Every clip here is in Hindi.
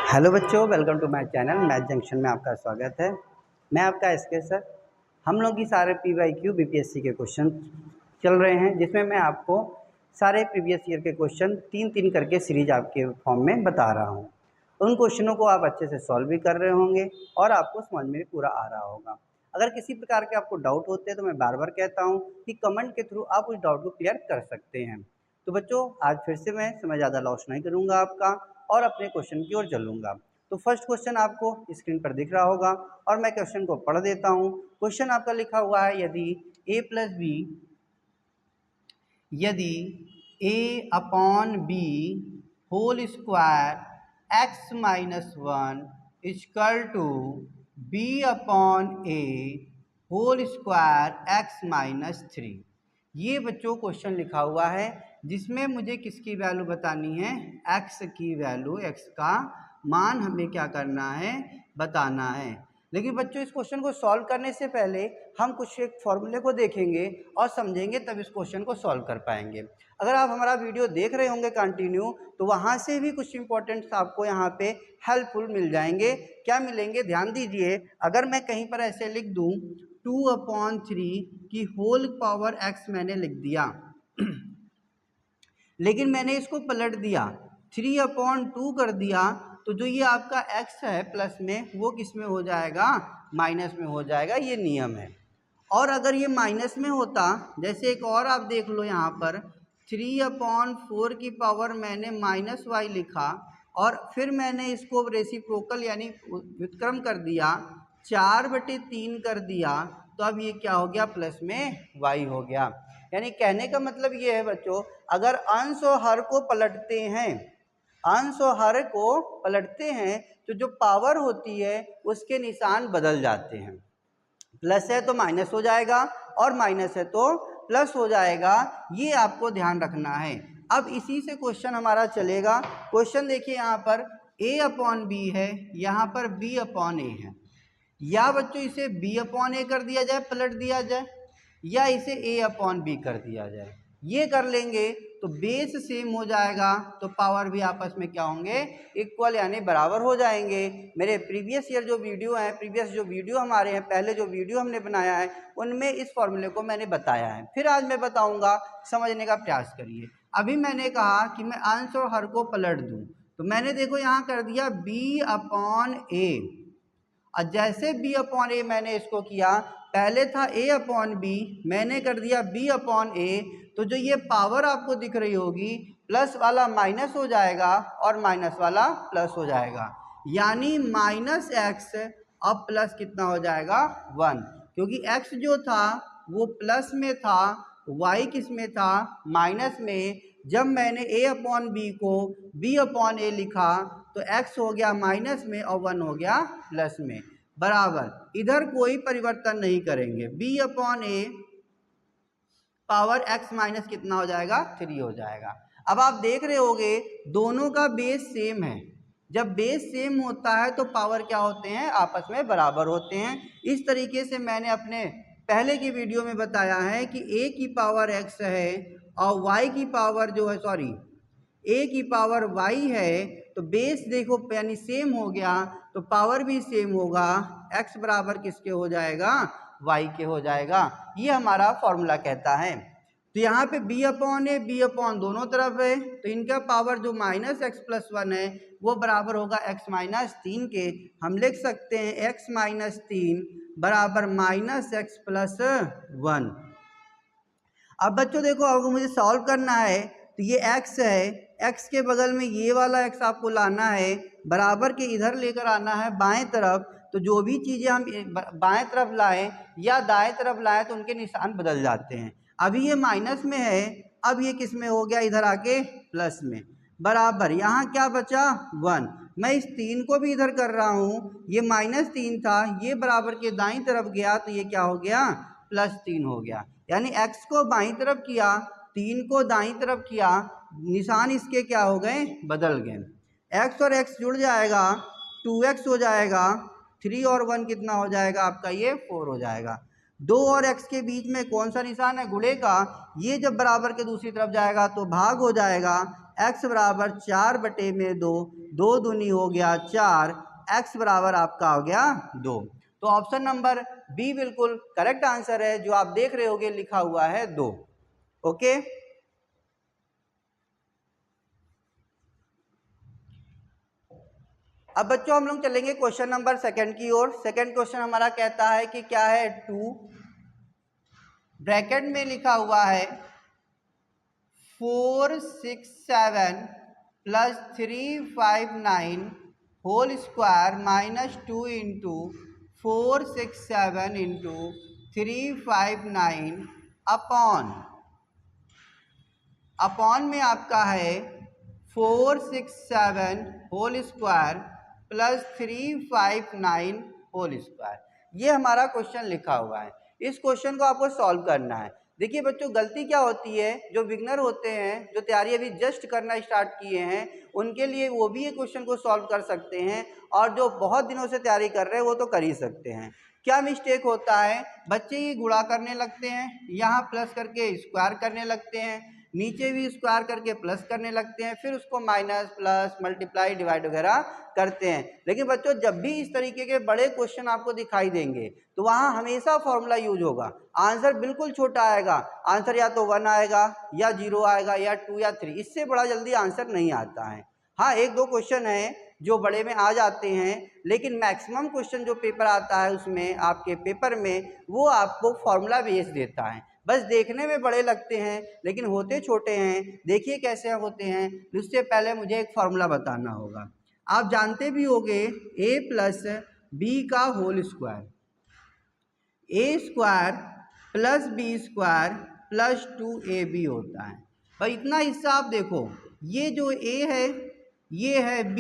हेलो बच्चों, welcome to my channel math junction में आपका स्वागत है। मैं आपका एसके सर। हम लोग की सारे पीवाईक्यू बीपीएससी के क्वेश्चन चल रहे हैं, जिसमें मैं आपको सारे प्रीवियस ईयर के क्वेश्चन तीन तीन करके सीरीज आपके फॉर्म में बता रहा हूं। उन क्वेश्चनों को आप अच्छे से सॉल्व भी कर रहे होंगे और आपको समझ में भी पूरा आ रहा होगा। अगर किसी प्रकार के आपको डाउट होते हैं तो मैं बार बार कहता हूँ कि कमेंट के थ्रू आप उस डाउट को क्लियर कर सकते हैं। तो बच्चों, आज फिर से मैं समय ज़्यादा लॉस नहीं करूँगा आपका और अपने क्वेश्चन की ओर चलूँगा। तो फर्स्ट क्वेश्चन आपको स्क्रीन पर दिख रहा होगा और मैं क्वेश्चन को पढ़ देता हूँ। क्वेश्चन आपका लिखा हुआ है, यदि a upon b whole square x minus one equal to b upon a whole square x minus three. ये बच्चों क्वेश्चन लिखा हुआ है, जिसमें मुझे किसकी वैल्यू बतानी है, x की वैल्यू, x का मान हमें क्या करना है, बताना है। लेकिन बच्चों, इस क्वेश्चन को सॉल्व करने से पहले हम कुछ एक फॉर्मूले को देखेंगे और समझेंगे, तब इस क्वेश्चन को सॉल्व कर पाएंगे। अगर आप हमारा वीडियो देख रहे होंगे कंटिन्यू, तो वहाँ से भी कुछ इंपॉर्टेंट आपको यहाँ पे हेल्पफुल मिल जाएंगे। क्या मिलेंगे, ध्यान दीजिए। अगर मैं कहीं पर ऐसे लिख दूँ 2/3 की होल पावर x मैंने लिख दिया लेकिन मैंने इसको पलट दिया, 3/2 कर दिया, तो जो ये आपका x है प्लस में, वो किस में हो जाएगा, माइनस में हो जाएगा। ये नियम है। और अगर ये माइनस में होता, जैसे एक और आप देख लो यहाँ पर, 3/4 की पावर मैंने माइनस वाई लिखा और फिर मैंने इसको रेसिप्रोकल यानी व्युत्क्रम कर दिया, 4/3 कर दिया, तो अब ये क्या हो गया, प्लस में y हो गया। यानी कहने का मतलब ये है बच्चों, अगर अंश और हर को पलटते हैं, अंश और हर को पलटते हैं, तो जो पावर होती है उसके निशान बदल जाते हैं। प्लस है तो माइनस हो जाएगा और माइनस है तो प्लस हो जाएगा। ये आपको ध्यान रखना है। अब इसी से क्वेश्चन हमारा चलेगा। क्वेश्चन देखिए, यहाँ पर a/b है, यहाँ पर b/a है। या बच्चों इसे b/a कर दिया जाए, पलट दिया जाए, या इसे a/b कर दिया जाए। ये कर लेंगे तो बेस सेम हो जाएगा, तो पावर भी आपस में क्या होंगे, इक्वल यानी बराबर हो जाएंगे। मेरे प्रीवियस ईयर जो वीडियो हैं, प्रीवियस जो वीडियो हमारे हैं, पहले जो वीडियो हमने बनाया है, उनमें इस फॉर्मूले को मैंने बताया है। फिर आज मैं बताऊंगा, समझने का प्रयास करिए। अभी मैंने कहा कि मैं अंश और हर को पलट दूं, तो मैंने देखो यहाँ कर दिया b/a, और जैसे b/a मैंने इसको किया, पहले था a/b, मैंने कर दिया b/a, तो जो ये पावर आपको दिख रही होगी, प्लस वाला माइनस हो जाएगा और माइनस वाला प्लस हो जाएगा, यानी -x अब प्लस कितना हो जाएगा, 1, क्योंकि x जो था वो प्लस में था, y किस में था, माइनस में। जब मैंने a/b को b/a लिखा, तो x हो गया माइनस में और 1 हो गया प्लस में, बराबर। इधर कोई परिवर्तन नहीं करेंगे, b/a पावर x माइनस कितना हो जाएगा, 3 हो जाएगा। अब आप देख रहे होगे दोनों का बेस सेम है। जब बेस सेम होता है तो पावर क्या होते हैं, आपस में बराबर होते हैं। इस तरीके से मैंने अपने पहले की वीडियो में बताया है कि a की पावर x है और y की पावर जो है, a की पावर y है, तो बेस देखो यानी सेम हो गया, तो पावर भी सेम होगा। x बराबर किसके हो जाएगा, y के हो जाएगा। ये हमारा फॉर्मूला कहता है। तो यहाँ पे b/a b/ दोनों तरफ है, तो इनका पावर जो -x+1 है वो बराबर होगा x-3 के। हम लिख सकते हैं x-3 बराबर -x+1। अब बच्चों देखो, अगर मुझे सॉल्व करना है तो ये x है, x के बगल में ये वाला x आपको लाना है, बराबर के इधर लेकर आना है बाएं तरफ। तो जो भी चीज़ें हम बाएं तरफ लाएं या दाएं तरफ लाएं तो उनके निशान बदल जाते हैं। अभी ये माइनस में है, अब ये किस में हो गया, इधर आके प्लस में, बराबर। यहाँ क्या बचा, 1। मैं इस 3 को भी इधर कर रहा हूँ, ये -3 था, ये बराबर के दाईं तरफ गया, तो ये क्या हो गया, +3 हो गया। यानी x को बाईं तरफ किया, 3 को दाईं तरफ किया, निशान इसके क्या हो गए, बदल गए। x और x जुड़ जाएगा, 2x हो जाएगा, 3 और 1 कितना हो जाएगा आपका, ये 4 हो जाएगा। 2 और x के बीच में कौन सा निशान है, गुणे का। ये जब बराबर के दूसरी तरफ जाएगा तो भाग हो जाएगा। x बराबर 4/2, 2 दूनी हो गया 4, x बराबर आपका हो गया 2। तो ऑप्शन नंबर बी बिल्कुल करेक्ट आंसर है, जो आप देख रहे होगे लिखा हुआ है 2। ओके, अब बच्चों हम लोग चलेंगे क्वेश्चन नंबर सेकंड की ओर। सेकंड क्वेश्चन हमारा कहता है कि क्या है 2 ब्रैकेट में लिखा हुआ है 467 plus 359 whole square minus 2 into 467 into 359 upon में आपका है 467 whole square plus 359 whole square. ये हमारा क्वेश्चन लिखा हुआ है। इस क्वेश्चन को आपको सॉल्व करना है। देखिए बच्चों, गलती क्या होती है, जो बिगनर होते हैं, जो तैयारी अभी जस्ट करना स्टार्ट किए हैं, उनके लिए वो भी ये क्वेश्चन को सॉल्व कर सकते हैं, और जो बहुत दिनों से तैयारी कर रहे हैं वो तो कर ही सकते हैं। क्या मिस्टेक होता है, बच्चे ये गुणा करने लगते हैं, यहाँ प्लस करके स्क्वायर करने लगते हैं, नीचे भी स्क्वायर करके प्लस करने लगते हैं, फिर उसको माइनस प्लस मल्टीप्लाई डिवाइड वगैरह करते हैं। लेकिन बच्चों, जब भी इस तरीके के बड़े क्वेश्चन आपको दिखाई देंगे तो वहाँ हमेशा फॉर्मूला यूज होगा। आंसर बिल्कुल छोटा आएगा, आंसर या तो 1 आएगा या 0 आएगा या 2 या 3, इससे बड़ा जल्दी आंसर नहीं आता है। हाँ, 1-2 क्वेश्चन है जो बड़े में आ जाते हैं, लेकिन मैक्सिमम क्वेश्चन जो पेपर आता है उसमें आपके पेपर में वो आपको फॉर्मूला बेस देता है। बस देखने में बड़े लगते हैं लेकिन होते छोटे हैं। देखिए कैसे होते हैं। उससे पहले मुझे एक फॉर्मूला बताना होगा। आप जानते भी होंगे a प्लस बी का whole square, A square plus B square plus 2ab होता है। और इतना हिस्सा आप देखो, ये जो a है ये है b,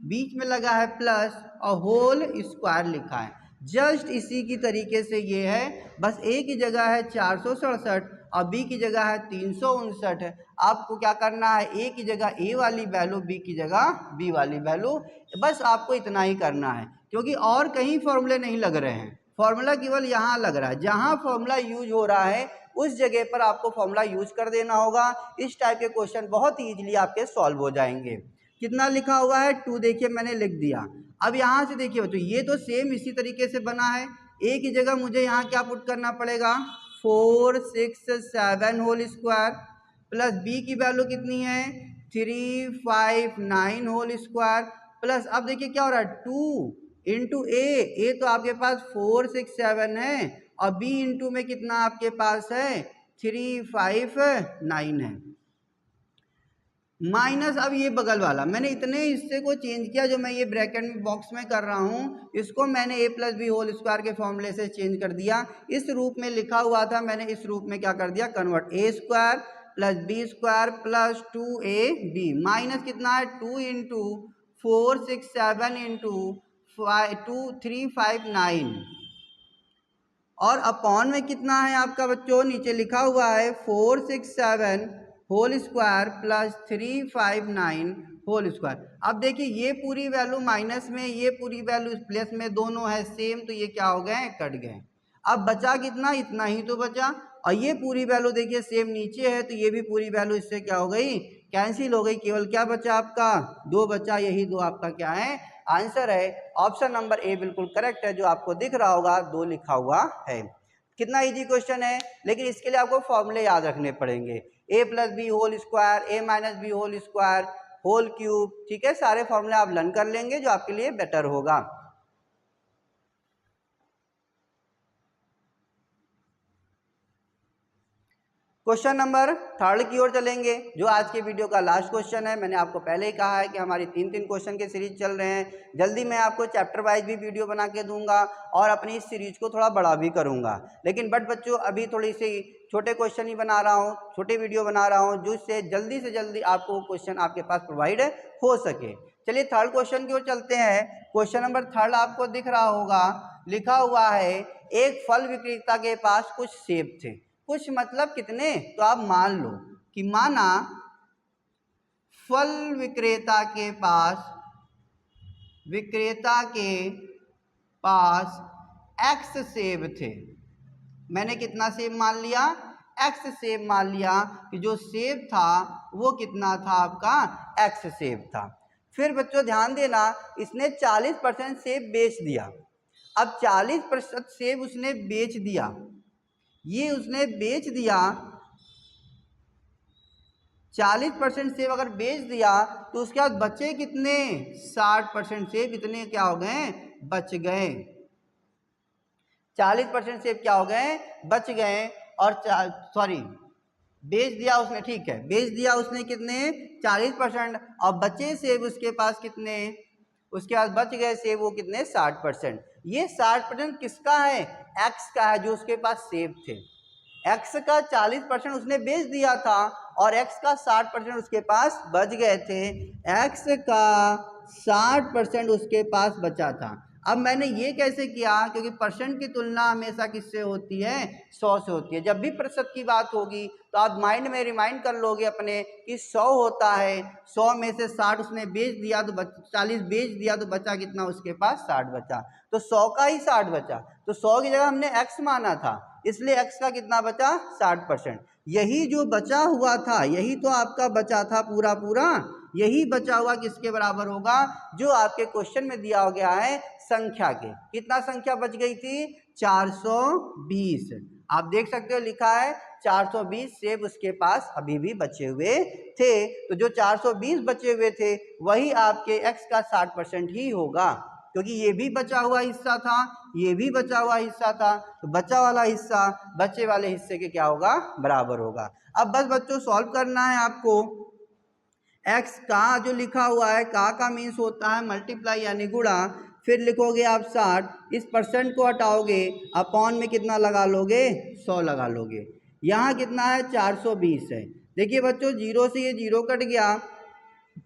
बीच में लगा है प्लस और होल स्क्वायर लिखा है। जस्ट इसी की तरीके से ये है, बस a की जगह है 467 और b की जगह है 359। आपको क्या करना है, a की जगह a वाली वैल्यू, b की जगह b वाली वैल्यू, बस आपको इतना ही करना है, क्योंकि और कहीं फॉर्मूले नहीं लग रहे हैं। फॉर्मूला केवल यहाँ लग रहा है, जहाँ फॉर्मूला यूज हो रहा है उस जगह पर आपको फॉर्मूला यूज कर देना होगा। इस टाइप के क्वेश्चन बहुत इजीली आपके सॉल्व हो जाएंगे। कितना लिखा हुआ है 2, देखिए मैंने लिख दिया। अब यहाँ से देखिए बच्चों, ये तो सेम इसी तरीके से बना है। a की जगह मुझे यहाँ क्या पुट करना पड़ेगा, 467 होल स्क्वायर प्लस b की वैल्यू कितनी है 359 होल स्क्वायर प्लस, अब देखिए क्या हो रहा है 2 इंटू ए तो आपके पास 467 है और b इंटू में कितना आपके पास है 359 है, माइनस अब ये बगल वाला मैंने इतने हिस्से को चेंज किया, जो मैं ये ब्रैकेट में बॉक्स में कर रहा हूँ इसको मैंने a plus b whole square के फॉर्मूले से चेंज कर दिया। इस रूप में लिखा हुआ था, मैंने इस रूप में क्या कर दिया, convert, a square plus B square plus 2ab minus कितना है 2 इंटू 467 इंटू 359 और अपॉन में कितना है आपका बच्चों, नीचे लिखा हुआ है 467 whole square plus 359 whole square. अब देखिए ये पूरी वैल्यू माइनस में, ये पूरी वैल्यू प्लस में, दोनों है सेम, तो ये क्या हो गए, कट गए। अब बचा कितना, इतना ही तो बचा, और ये पूरी वैल्यू देखिए सेम नीचे है, तो ये भी पूरी वैल्यू इससे क्या हो गई, कैंसिल हो गई। केवल क्या बचा आपका, 2 बचा। यही 2 आपका क्या है, आंसर है। ऑप्शन नंबर ए बिल्कुल करेक्ट है, जो आपको दिख रहा होगा 2 लिखा हुआ है। कितना इजी क्वेश्चन है, लेकिन इसके लिए आपको फॉर्मूले याद रखने पड़ेंगे, a plus b whole square, a minus b whole square, whole cube, ठीक है। सारे फॉर्मूले आप लर्न कर लेंगे जो आपके लिए बेटर होगा। क्वेश्चन नंबर थर्ड की ओर चलेंगे, जो आज के वीडियो का लास्ट क्वेश्चन है। मैंने आपको पहले ही कहा है कि हमारी 3-3 क्वेश्चन के सीरीज चल रहे हैं। जल्दी मैं आपको चैप्टर वाइज भी वीडियो बना के दूंगा और अपनी इस सीरीज को थोड़ा बड़ा भी करूंगा। लेकिन बच्चों अभी थोड़ी सी छोटे क्वेश्चन ही बना रहा हूँ, छोटे वीडियो बना रहा हूँ, जिससे जल्दी से जल्दी आपको क्वेश्चन आपके पास प्रोवाइड हो सके। चलिए थर्ड क्वेश्चन की ओर चलते हैं। क्वेश्चन नंबर थर्ड आपको दिख रहा होगा, लिखा हुआ है एक फल विक्रेता के पास कुछ सेब थे। कुछ मतलब कितने, तो आप मान लो कि माना फल विक्रेता के पास x सेब थे। मैंने कितना सेब मान लिया, x सेब मान लिया कि जो सेब था वो कितना था आपका, x सेब था। फिर बच्चों ध्यान देना, इसने 40% सेब बेच दिया। अब 40% सेब उसने बेच दिया, ये उसने बेच दिया 40% सेब अगर बेच दिया तो उसके बाद बचे कितने, 60% सेब इतने क्या हो गए, बच गए। 40% सेब क्या हो गए, बच गए। और सॉरी बेच दिया उसने, ठीक है, बेच दिया उसने कितने, 40%, और बचे सेब उसके पास कितने, उसके बाद बच गए सेब वो कितने, 60%। ये 60% किसका है, एक्स का है, जो उसके पास सेब थे। एक्स का 40% उसने बेच दिया था और एक्स का 60% उसके पास बच गए थे। एक्स का 60% उसके पास बचा था। अब मैंने ये कैसे किया, क्योंकि परसेंट की तुलना हमेशा किससे होती है, 100 से होती है। जब भी प्रतिशत की बात होगी तो आप माइंड में रिमाइंड कर लोगे अपने कि 100 होता है, 100 में से 60 उसने बेच दिया तो 40 बेच दिया तो बचा कितना, उसके पास 60 बचा, तो 100 का ही 60 बचा। तो 100 की जगह हमने x माना था, इसलिए x का कितना बचा, 60%। यही जो बचा हुआ था, यही तो आपका बचा था पूरा पूरा, यही बचा हुआ किसके बराबर होगा, जो आपके क्वेश्चन में दिया हो गया है संख्या के। कितना संख्या बच गई थी, 420। आप देख सकते हो लिखा है 420 सेब उसके पास अभी भी बचे हुए थे। तो जो 420 बचे हुए थे वही आपके x का 60% ही होगा, क्योंकि ये भी बचा हुआ हिस्सा था, ये भी बचा हुआ हिस्सा था, तो बचा वाला हिस्सा बचे वाले हिस्से के क्या होगा, बराबर होगा। अब बस बच्चों सॉल्व करना है आपको। x का जो लिखा हुआ है, का मीन्स होता है मल्टीप्लाई यानी गुणा, फिर लिखोगे आप 60, इस परसेंट को हटाओगे, अपॉन में कितना लगा लोगे, 100 लगा लोगे। यहाँ कितना है, 420 है। देखिए बच्चों, जीरो से ये जीरो कट गया,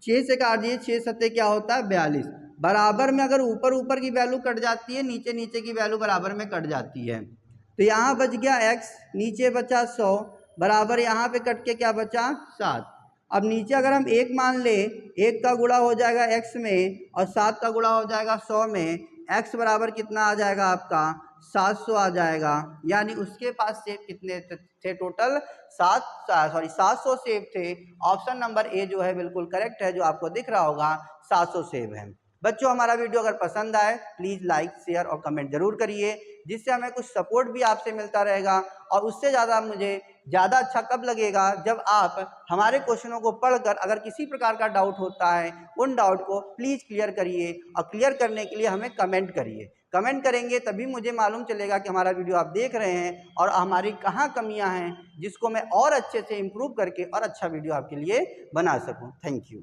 6 से काट दिए, 6 सत्ते क्या होता है, 42। बराबर में अगर ऊपर ऊपर की वैल्यू कट जाती है, नीचे नीचे की वैल्यू बराबर में कट जाती है। तो यहाँ बच गया x, नीचे बचा 100, बराबर यहाँ पे कट के क्या बचा, 7। अब नीचे अगर हम 1 मान ले, 1 का गुणा हो जाएगा x में और 7 का गुणा हो जाएगा 100 में, x बराबर कितना आ जाएगा आपका, 700 आ जाएगा। यानी उसके पास सेब कितने थे टोटल, 700 सेब थे। ऑप्शन नंबर ए जो है बिल्कुल करेक्ट है, जो आपको दिख रहा होगा 700 सेब है। बच्चों, हमारा वीडियो अगर पसंद आए प्लीज़ लाइक शेयर और कमेंट जरूर करिए, जिससे हमें कुछ सपोर्ट भी आपसे मिलता रहेगा। और उससे ज़्यादा मुझे ज़्यादा अच्छा कब लगेगा, जब आप हमारे क्वेश्चनों को पढ़कर अगर किसी प्रकार का डाउट होता है, उन डाउट को प्लीज़ क्लियर करिए, और क्लियर करने के लिए हमें कमेंट करिए। कमेंट करेंगे तभी मुझे मालूम चलेगा कि हमारा वीडियो आप देख रहे हैं और हमारी कहाँ कमियाँ हैं, जिसको मैं और अच्छे से इम्प्रूव करके और अच्छा वीडियो आपके लिए बना सकूँ। Thank you.